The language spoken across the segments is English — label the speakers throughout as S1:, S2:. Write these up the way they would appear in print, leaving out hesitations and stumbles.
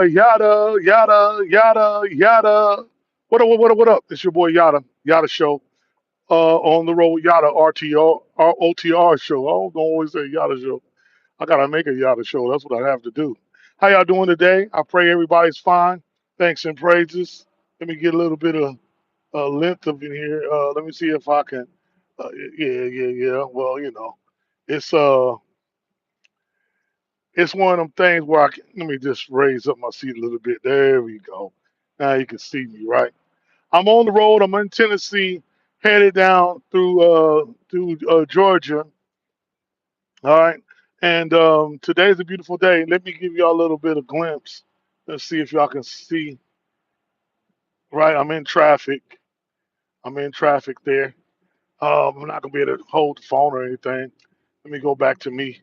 S1: Yada, yada, yada, yada. What up? It's your boy Yada, Yada Show. On the road, Yada RTR, OTR show. I don't always say Yada Show. I gotta make a Yada Show. That's what I have to do. How y'all doing today? I pray everybody's fine. Thanks and praises. Let me get a little bit of length of in here. Let me see if I can. Uh, yeah. Well, it's uh, it's one of them things where let me just raise up my seat a little bit. There we go. Now you can see me, right? I'm on the road. I'm in Tennessee, headed down through Georgia. All right, and today's a beautiful day. Let me give y'all a little bit of glimpse. Let's see if y'all can see. Right, I'm in traffic. I'm in traffic there. I'm not gonna be able to hold the phone or anything. Let me go back to me.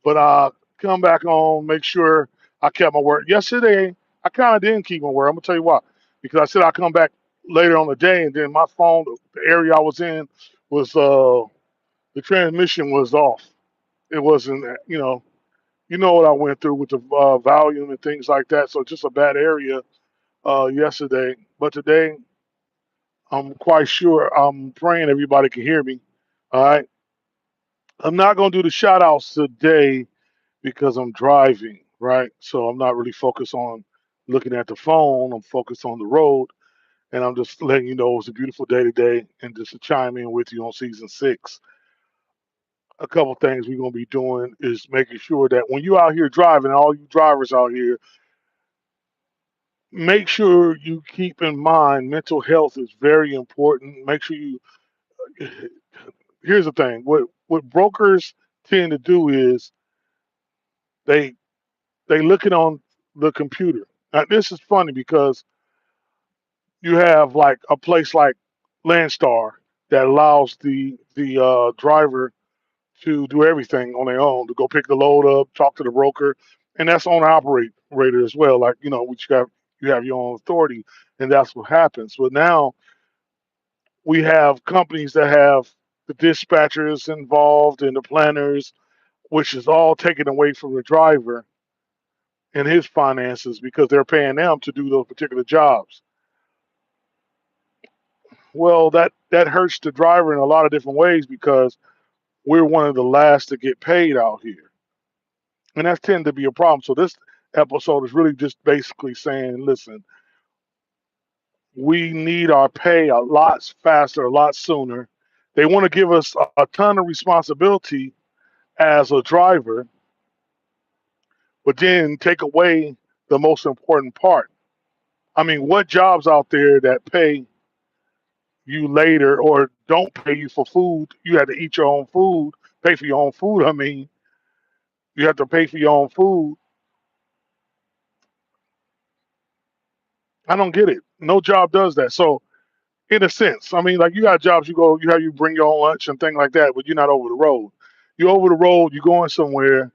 S1: But come back home, make sure I kept my word. Yesterday, I kind of didn't keep my word. I'm gonna tell you why. Because I said I'd come back later on the day, and then my phone, the area I was in, was the transmission was off. It wasn't, you know what I went through with the volume and things like that. So just a bad area yesterday. But today, I'm quite sure. I'm praying everybody can hear me. All right. I'm not gonna do the shout outs today because I'm driving, right? So I'm not really focused on looking at the phone. I'm focused on the road. And I'm just letting you know it's a beautiful day today. And just to chime in with you on season six, a couple things we're going to be doing is making sure that when you out here driving, all you drivers out here, make sure you keep in mind mental health is very important. Make sure you, here's the thing what brokers tend to do is they they look it on the computer. Now, this is funny because you have like a place like Landstar that allows the driver to do everything on their own, to go pick the load up, talk to the broker, and that's on the operator as well. Like which you have your own authority, and that's what happens. But now we have companies that have the dispatchers involved and the planners, which is all taken away from the driver and his finances because they're paying them to do those particular jobs. Well, that hurts the driver in a lot of different ways because we're one of the last to get paid out here, and that's tend to be a problem. So this episode is really just basically saying, listen, we need our pay a lot faster, a lot sooner. They want to give us a ton of responsibility as a driver, but then take away the most important part. I mean, what jobs out there that pay you later or don't pay you for food? You have to eat your own food, pay for your own food. I mean, you have to pay for your own food. I don't get it. No job does that. So, in a sense, I mean, like you got jobs, you bring your own lunch and things like that, but you're not over the road. You're over the road, you're going somewhere,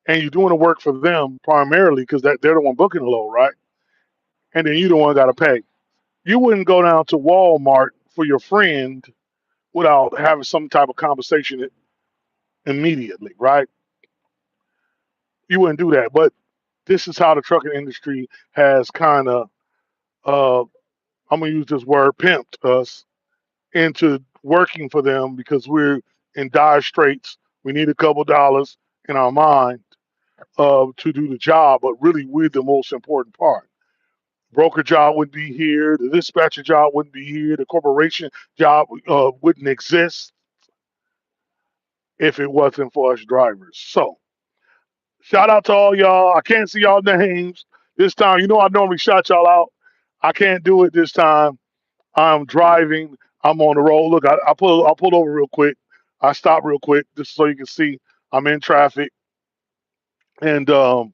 S1: and you're doing the work for them primarily because they're the one booking the load, right? And then you the one got to pay. You wouldn't go down to Walmart for your friend without having some type of conversation immediately, right? You wouldn't do that. But this is how the trucking industry has kind of, uh, I'm gonna use this word, pimped us into working for them because we're in dire straits. We need a couple dollars in our mind to do the job, but really we're the most important part. Broker job wouldn't be here. The dispatcher job wouldn't be here. The corporation job wouldn't exist if it wasn't for us drivers. So shout out to all y'all. I can't see y'all names this time. You know I normally shout y'all out. I can't do it this time. I'm driving. I'm on the road. Look, I pulled over real quick. I stopped real quick just so you can see I'm in traffic, and I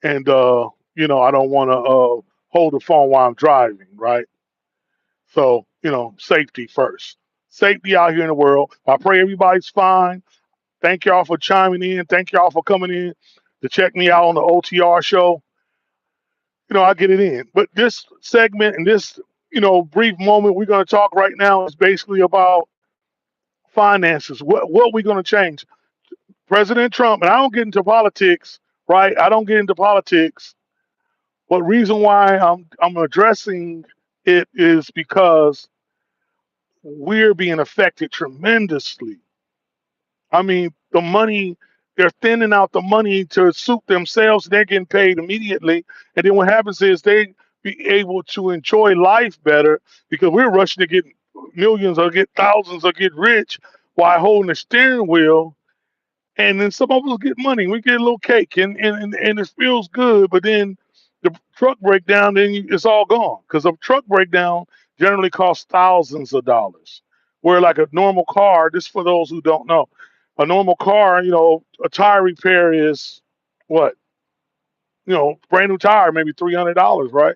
S1: don't want to hold the phone while I'm driving, right? So safety first. Safety out here in the world. I pray everybody's fine. Thank y'all for chiming in. Thank y'all for coming in to check me out on the OTR show. I get it in. But this segment and this brief moment we're going to talk right now is basically about finances. What we going to change? President Trump, and I don't get into politics, right? I don't get into politics, But reason why I'm addressing it is because we're being affected tremendously. I mean, the money, they're thinning out the money to suit themselves. They're getting paid immediately. And then what happens is they be able to enjoy life better because we're rushing to get millions or get thousands or get rich while holding the steering wheel. And then some of us get money. We get a little cake and it feels good. But then the truck breakdown, then it's all gone because a truck breakdown generally costs thousands of dollars. Where like a normal car, just for those who don't know, a normal car, a tire repair is what? Brand new tire, maybe $300, right?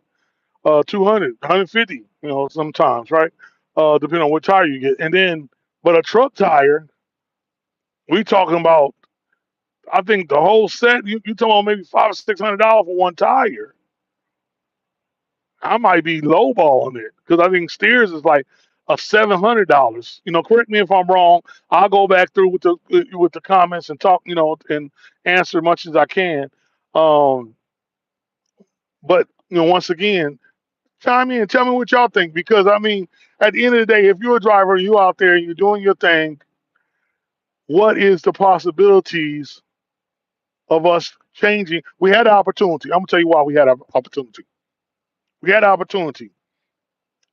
S1: 200, 150, sometimes, right? Depending on what tire you get. And then, but a truck tire, we talking about, I think the whole set, you talking about maybe $500 or $600 for one tire. I might be lowballing it because I think steers is like a $700. Correct me if I'm wrong. I'll go back through with the comments and talk, and answer as much as I can. Um, but once again, chime in, tell me what y'all think because I mean, at the end of the day, if you're a driver, you out there, you're doing your thing. What is the possibilities of us changing? We had an opportunity. I'm gonna tell you why we had an opportunity. We had an opportunity.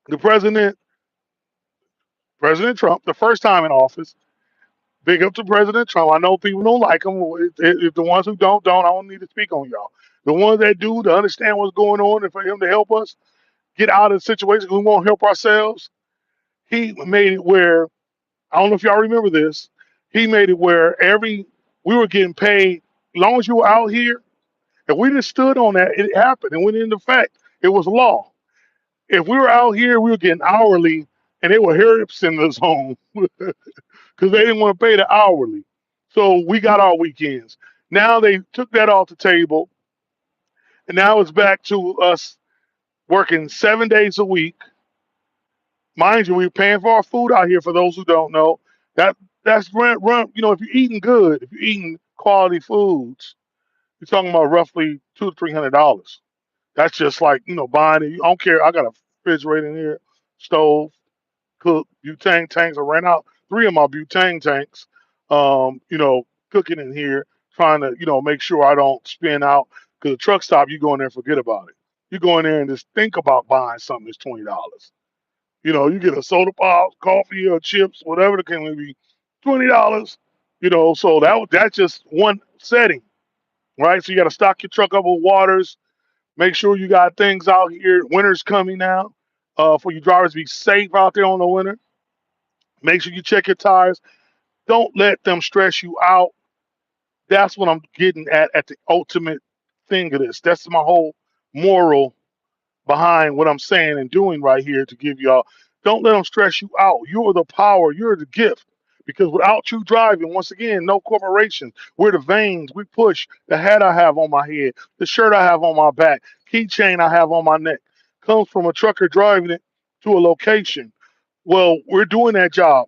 S1: The President Trump, the first time in office. Big up to President Trump. I know people don't like him. If the ones who don't, I don't need to speak on y'all. The ones that do to understand what's going on and for him to help us get out of the situation, we won't help ourselves. He made it where I don't know if y'all remember this. He made it where we were getting paid as long as you were out here. If we just stood on that, it happened and went into effect. It was law. If we were out here, we were getting hourly, and they were here sending us home because they didn't want to pay the hourly. So we got our weekends. Now they took that off the table, and now it's back to us working 7 days a week. Mind you, we're paying for our food out here. For those who don't know, that's run. If you're eating good, if you're eating quality foods, you're talking about roughly $200 to $300. That's just like buying it. I don't care. I got a refrigerator in here, stove, cook, butane tanks. I ran out three of my butane tanks. Cooking in here, trying to make sure I don't spin out. Because the truck stop, you go in there and forget about it. You go in there and just think about buying something that's $20. You get a soda pop, coffee, or chips, whatever the case may be, $20. So that's just one setting, right? So you got to stock your truck up with waters. Make sure you got things out here. Winter's coming now. For you drivers, be safe out there on the winter. Make sure you check your tires. Don't let them stress you out. That's what I'm getting at the ultimate thing of this. That's my whole moral behind what I'm saying and doing right here to give y'all. Don't let them stress you out. You're the power. You're the gift. Because without you driving, once again, no corporation. We're the veins. We push the hat I have on my head, the shirt I have on my back, keychain I have on my neck. Comes from a trucker driving it to a location. Well, we're doing that job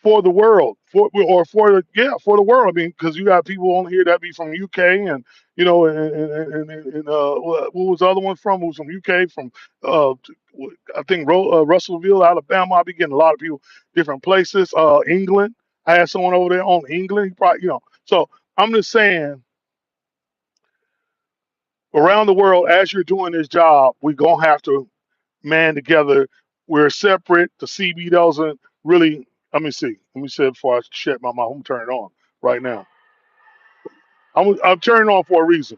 S1: for the world, for the world. I mean, because you got people on here that be from UK and what was the other one from? Who was from UK, from uh, I think Russellville, Alabama. I be getting a lot of people different places. England. I had someone over there on England. He probably So I'm just saying, around the world, as you're doing this job, we gonna have to man together. We're separate. The CB doesn't really. Let me see. Let me say it before I shut my mouth. I'm turning it on right now. I'm turning it on for a reason.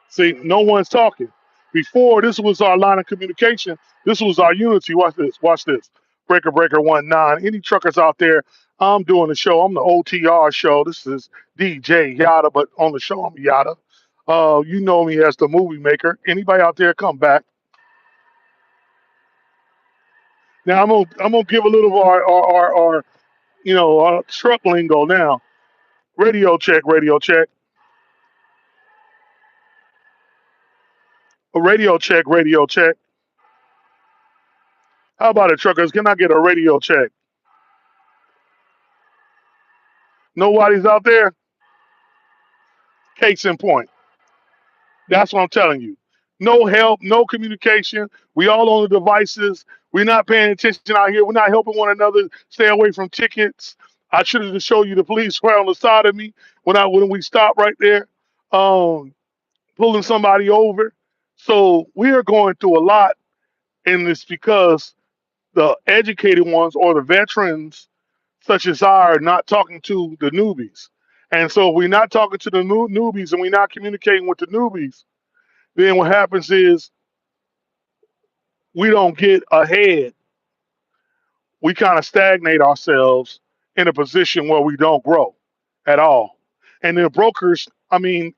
S1: See, no one's talking. Before, this was our line of communication. This was our unity. Watch this. Watch this. Breaker 19. Any truckers out there? I'm doing the show. I'm the OTR show. This is DJ Yatta, but on the show I'm Yatta. You know me as the movie maker. Anybody out there, come back. Now I'm gonna give a little of our our truck lingo now. Radio check, a radio check, radio check. How about it, truckers? Can I get a radio check? Nobody's out there. Case in point. That's what I'm telling you. No help, no communication. We all on the devices. We're not paying attention out here. We're not helping one another stay away from tickets. I should have just showed you the police were on the side of me when we stopped right there, um, pulling somebody over. So we are going through a lot in this because the educated ones or the veterans, such as I, are not talking to the newbies. And so if we're not talking to the newbies and we're not communicating with the newbies, then what happens is we don't get ahead. We kind of stagnate ourselves in a position where we don't grow at all. And the brokers, I mean,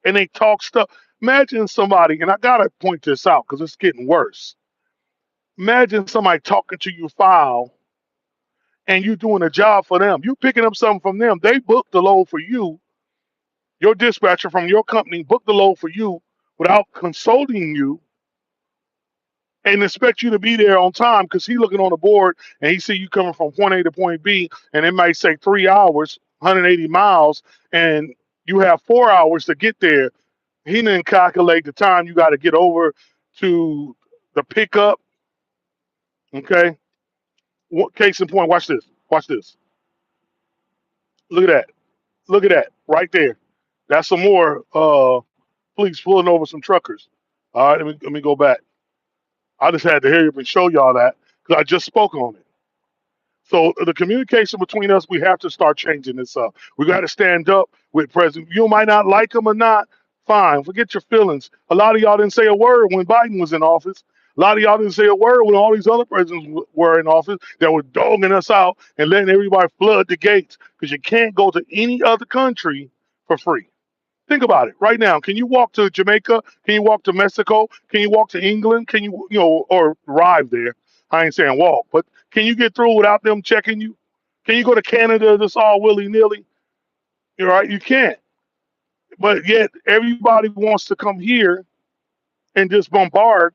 S1: and they talk stuff. Imagine somebody, and I gotta point this out because it's getting worse. Imagine somebody talking to your file and you doing a job for them. You picking up something from them. They booked the load for you. Your dispatcher from your company booked the load for you without consulting you and expect you to be there on time because he's looking on the board and he see you coming from point A to point B, and it might say 3 hours, 180 miles, and you have 4 hours to get there. He didn't calculate the time you got to get over to the pickup. Okay. Case in point, watch this. Watch this. Look at that. Look at that right there. That's some more police pulling over some truckers. All right, let me go back. I just had to hurry up and show y'all that because I just spoke on it. So the communication between us, we have to start changing this up. We got to stand up with President. You might not like him or not. Fine, forget your feelings. A lot of y'all didn't say a word when Biden was in office. A lot of y'all didn't say a word when all these other presidents were in office that were dogging us out and letting everybody flood the gates because you can't go to any other country for free. Think about it right now. Can you walk to Jamaica? Can you walk to Mexico? Can you walk to England? Can you or arrive there? I ain't saying walk, but can you get through without them checking you? Can you go to Canada just all willy nilly? You're right, you can't. But yet everybody wants to come here and just bombard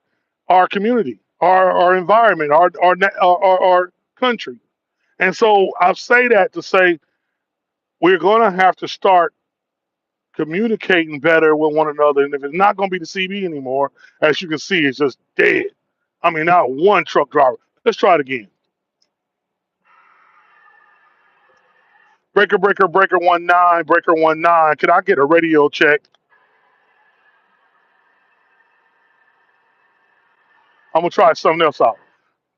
S1: our community, our environment, our country. And so I say that to say we're going to have to start communicating better with one another. And if it's not going to be the CB anymore, as you can see, it's just dead. I mean, not one truck driver. Let's try it again. Breaker, breaker, breaker 19, breaker 19. Can I get a radio check? I'm going to try something else out.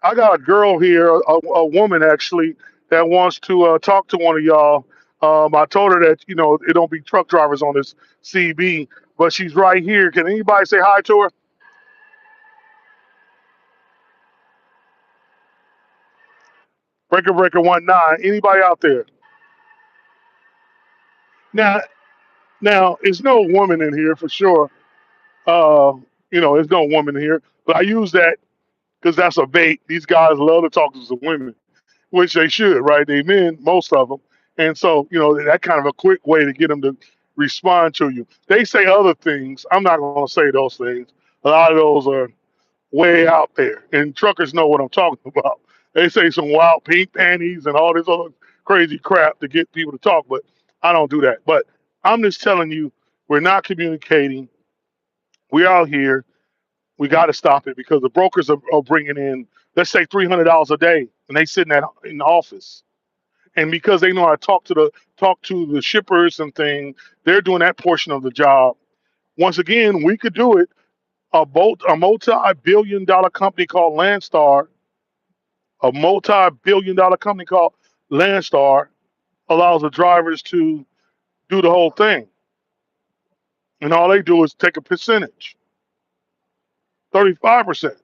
S1: I got a girl here, a woman actually, that wants to talk to one of y'all. I told her that, it don't be truck drivers on this CB, but she's right here. Can anybody say hi to her? Breaker, breaker 19. Anybody out there? Now, Now, it's no woman in here for sure. Uh, there's no woman here. But I use that because that's a bait. These guys love to talk to some women, which they should, right? They men, most of them. And so, that kind of a quick way to get them to respond to you. They say other things. I'm not going to say those things. A lot of those are way out there. And truckers know what I'm talking about. They say some wild pink panties and all this other crazy crap to get people to talk, but I don't do that. But I'm just telling you, we're not communicating. We're out here. We got to stop it because the brokers are bringing in, let's say, $300 a day, and they sitting in the office. And because they know how to talk to the shippers and things, they're doing that portion of the job. Once again, we could do it. A multi-billion-dollar company called Landstar, a multi-billion-dollar company called Landstar, allows the drivers to do the whole thing, and all they do is take a percentage, 35%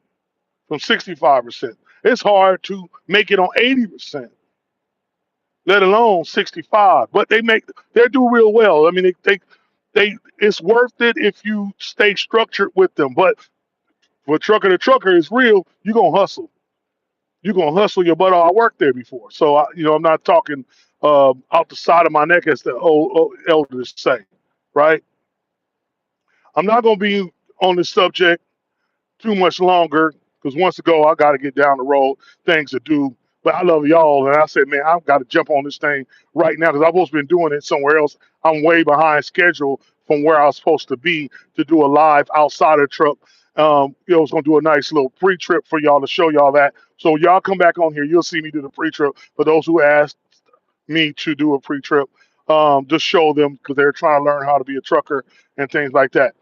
S1: from 65%. It's hard to make it on 80%, let alone 65. But they do real well. I mean, they it's worth it if you stay structured with them. But for trucker to trucker, it's real. You're gonna hustle. You're gonna hustle your butt off. I worked there before, so I'm not talking out the side of my neck, as the old elders say, right? I'm not gonna be on this subject too much longer because once ago I got to get down the road, things to do. But I love y'all, and I said, man, I've got to jump on this thing right now because I've always been doing it somewhere else. I'm way behind schedule from where I was supposed to be to do a live outside of the truck. I was gonna do a nice little pre-trip for y'all to show y'all that. So y'all come back on here, you'll see me do the pre-trip. For those who asked me to do a pre-trip, just show them because they're trying to learn how to be a trucker and things like that.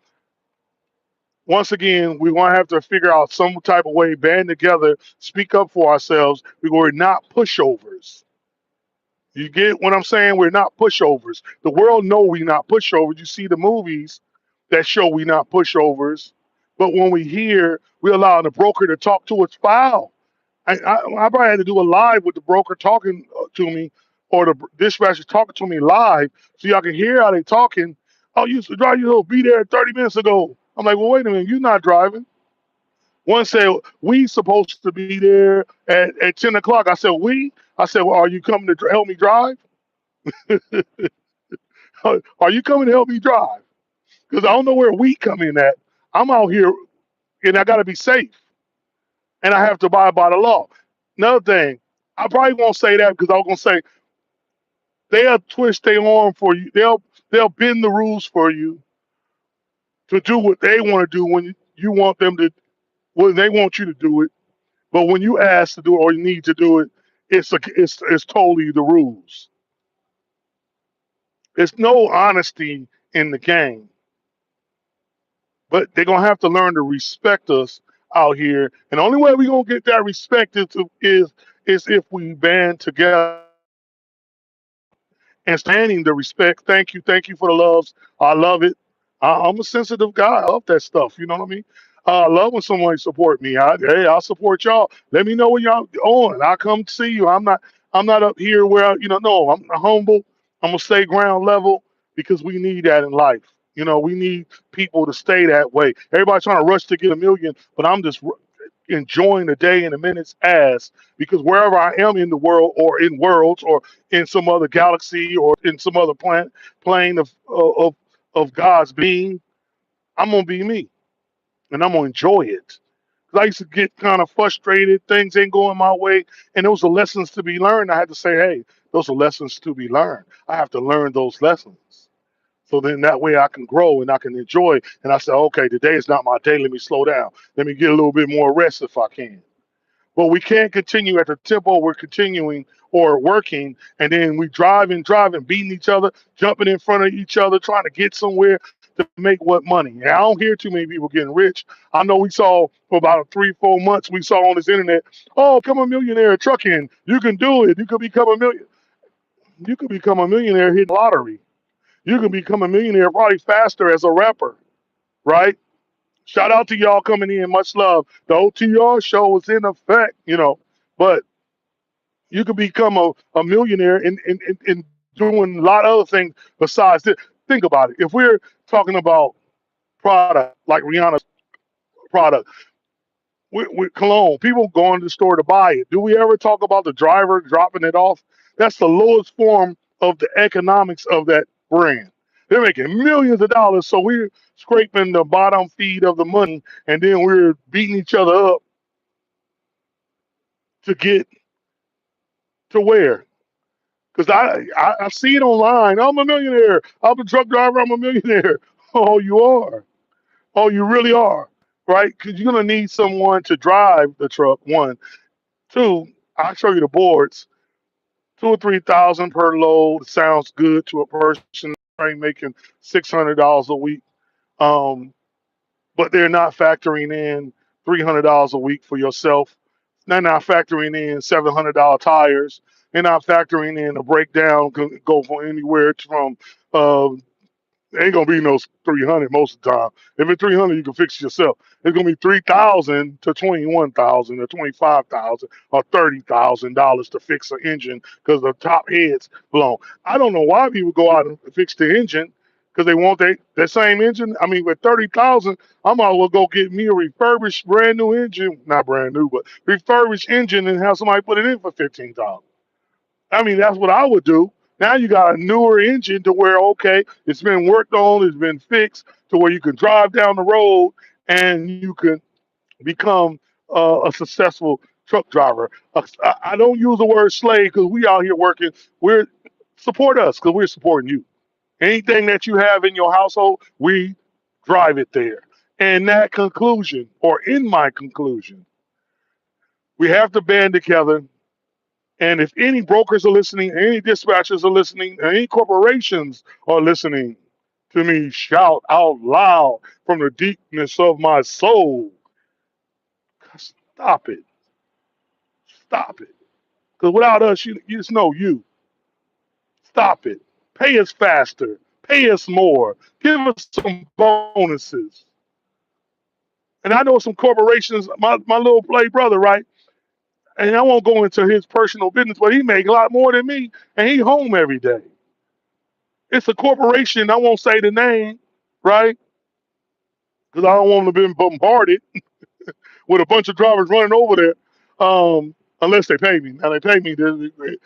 S1: Once again, we're going to have to figure out some type of way, band together, speak up for ourselves. We're not pushovers. You get what I'm saying? We're not pushovers. The world know we're not pushovers. You see the movies that show we're not pushovers, but when we hear we allow the broker to talk to us foul. I probably had to do a live with the broker talking to me, or the dispatcher talking to me live, so y'all can hear how they talking. Oh, you used to drive, you be there 30 minutes ago. I'm like, well, wait a minute, you're not driving. One said, we supposed to be there at 10 o'clock. I said, we? I said, well, are you coming to help me drive? Are you coming to help me drive? Because I don't know where we come in at. I'm out here and I got to be safe and I have to abide by the law. Another thing, I probably won't say that because I was going to say they'll twist their arm for you. They'll bend the rules for you to do what they want to do when you want them to, when they want you to do it. But when you ask to do it or you need to do it, it's totally the rules. There's no honesty in the game. But they're gonna have to learn to respect us out here. And the only way we're gonna get that respect is if we band together and standing the respect. Thank you for the loves. I love it. I'm a sensitive guy. I love that stuff. You know what I mean? I love when someone support me. Hey, I'll support y'all. Let me know when y'all on. I'll come see you. I'm not up here where no. I'm humble. I'm gonna stay ground level because we need that in life. We need people to stay that way. Everybody's trying to rush to get a million, but I'm just enjoying the day and the minutes as because wherever I am in the world or in worlds or in some other galaxy or in some other plane of God's being, I'm gonna be me and I'm gonna enjoy it. 'Cause I used to get kind of frustrated, things ain't going my way, and those are lessons to be learned. I had to say, hey, those are lessons to be learned. I have to learn those lessons. So then that way I can grow and I can enjoy. And I said, okay, today is not my day. Let me slow down. Let me get a little bit more rest if I can. But we can't continue at the tempo we're continuing or working, and then we driving, beating each other, jumping in front of each other, trying to get somewhere to make what money. And I don't hear too many people getting rich. I know we saw for about 3, 4 months, we saw on this internet, oh, become a millionaire trucking. You can do it. You could become a million. You could become a millionaire hitting the lottery. You can become a millionaire probably faster as a rapper, right? Shout out to y'all coming in. Much love. The OTR show is in effect. But you could become a millionaire in doing a lot of other things besides this. Think about it. If we're talking about product like Rihanna's product, with cologne, people going to the store to buy it. Do we ever talk about the driver dropping it off? That's the lowest form of the economics of that brand. They're making millions of dollars, so we're scraping the bottom feed of the money, and then we're beating each other up to get to where? Because I see it online. I'm a millionaire. I'm a truck driver. I'm a millionaire. Oh, you are. Oh, you really are. Right? Because you're going to need someone to drive the truck, one. Two, I'll show you the boards. 2 or 3 thousand per load sounds good to a person making $600 a week. Um, but they're not factoring in $300 a week for yourself. They're not factoring in $700 tires. They're not factoring in a breakdown can go from anywhere from uh, ain't gonna be no 300 most of the time. If it's 300, you can fix it yourself. It's gonna be 3,000 to 21,000 or 25,000 or $30,000 to fix an engine because the top head's blown. I don't know why people go out and fix the engine because they want that same engine. I mean, with 30,000, I might as well go get me a refurbished brand new engine, not brand new, but refurbished engine and have somebody put it in for 15,000. I mean, that's what I would do. Now you got a newer engine to where, okay, it's been worked on, it's been fixed to where you can drive down the road and you can become a successful truck driver. I don't use the word slave because we out here working. We're support us because we're supporting you. Anything that you have in your household, we drive it there. And that conclusion, or in my conclusion, we have to band together. And if any brokers are listening, any dispatchers are listening, any corporations are listening to me shout out loud from the deepness of my soul, stop it. Stop it. Because without us, you just know you. Stop it. Pay us faster. Pay us more. Give us some bonuses. And I know some corporations, my little play brother, right? And I won't go into his personal business, but he make a lot more than me, and he home every day. It's a corporation. I won't say the name, right? Because I don't want to be bombarded with a bunch of drivers running over there, unless they pay me. Now they pay me.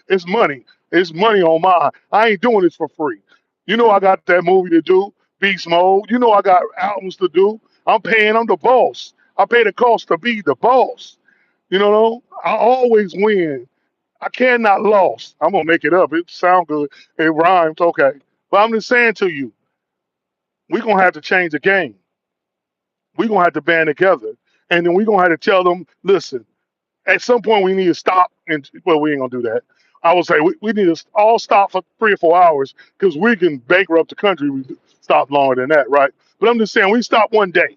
S1: It's money. It's money on mine. I ain't doing this for free. You know I got that movie to do, Beast Mode. You know I got albums to do. I'm paying. I'm the boss. I pay the cost to be the boss. You know, I always win. I cannot lose. I'm gonna make it up. It sound good. It rhymes. Okay, but I'm just saying to you, we're gonna have to change the game. We're gonna have to band together, and then we're gonna have to tell them, listen. At some point, we need to stop. And well, we ain't gonna do that. I would say we need to all stop for 3 or 4 hours because we can bankrupt the country. We stop longer than that, right? But I'm just saying, we stop one day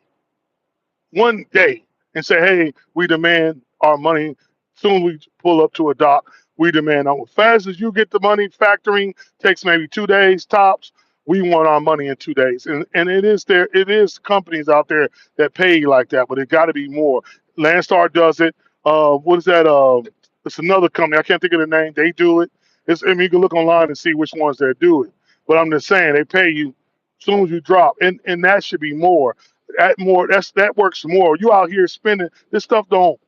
S1: and say, hey, we demand our money. Soon as we pull up to a dock, we demand as fast as you get the money factoring, takes maybe 2 days tops. We want our money in 2 days. And it is companies out there that pay like that, but it gotta be more. Landstar does it. What is that? It's another company. I can't think of the name. They do it. I mean, you can look online and see which ones that do it. But I'm just saying they pay you as soon as you drop. And that should be more that works more. You out here spending this stuff. Don't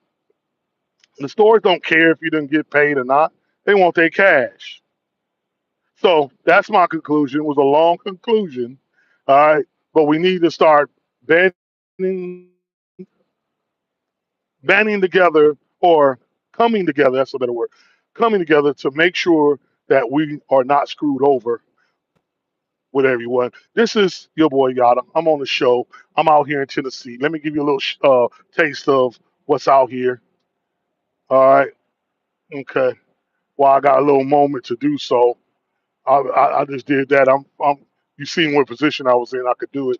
S1: The stores don't care if you didn't get paid or not. They want their cash. So that's my conclusion. It was a long conclusion. All right. But we need to start banding banding together, or coming together, that's a better word, coming together to make sure that we are not screwed over with everyone. This is your boy Yada. I'm on the show. I'm out here in Tennessee. Let me give you a little taste of what's out here. All right. Okay. Well, I got a little moment to do so. I just did that. You seen what position I was in. I could do it.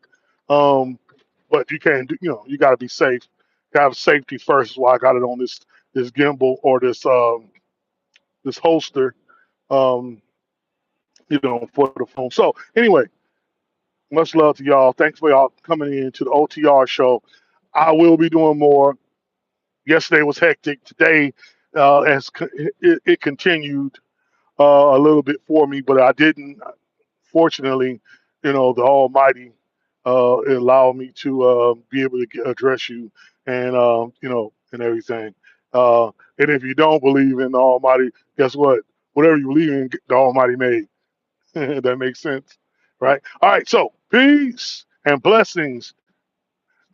S1: Um, but you can't do. You got to be safe. Got to have safety first. Is why I got it on this gimbal, or this holster. Um, for the phone. So anyway, much love to y'all. Thanks for y'all coming in to the OTR show. I will be doing more. Yesterday was hectic. Today, as it continued a little bit for me, but I didn't. Fortunately, the Almighty allowed me to be able to address you, and and everything. And if you don't believe in the Almighty, guess what? Whatever you believe in, the Almighty made. That makes sense, right? All right. So peace and blessings,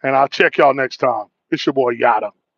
S1: and I'll check y'all next time. It's your boy Yada.